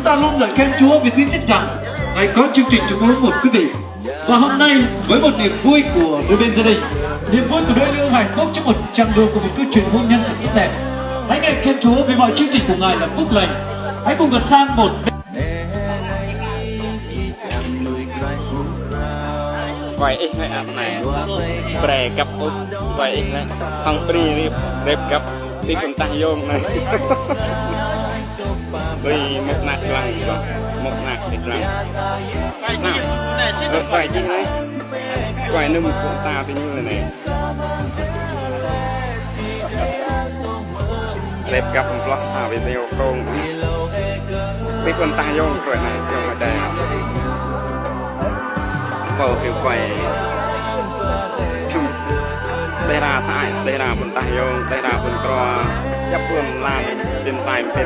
chúng ta luôn ngợi khen Chúa vì thứ nhất rằng Ngài có chương trình cho mỗi một quý vị. Và hôm nay với một niềm vui của đôi bên gia đình, niềm vui của đôi lưu hạnh phúc trong một chặng đường của một câu chuyện hôn nhân thật tốt đẹp. Hãy ngợi khen Chúa vì mọi chương trình của Ngài là phúc lành. Hãy cùngกันsang một Quay ít hay ăn này Bè cặp út Quay ít này Thằng Pri rếp cặp Thì con ta vô này Vì một nạc lăng Một nạc thịt lăng Nào Quay chứ này Quay nâng một con ta thì như này Rếp cặp một lót thả video con Thì con ta vô rồi này Vô mà đây Phở kiểu quay Đây ra thải, đây ra bần tay vô, đây ra bần trò Chấp vườn làm trên tay một thế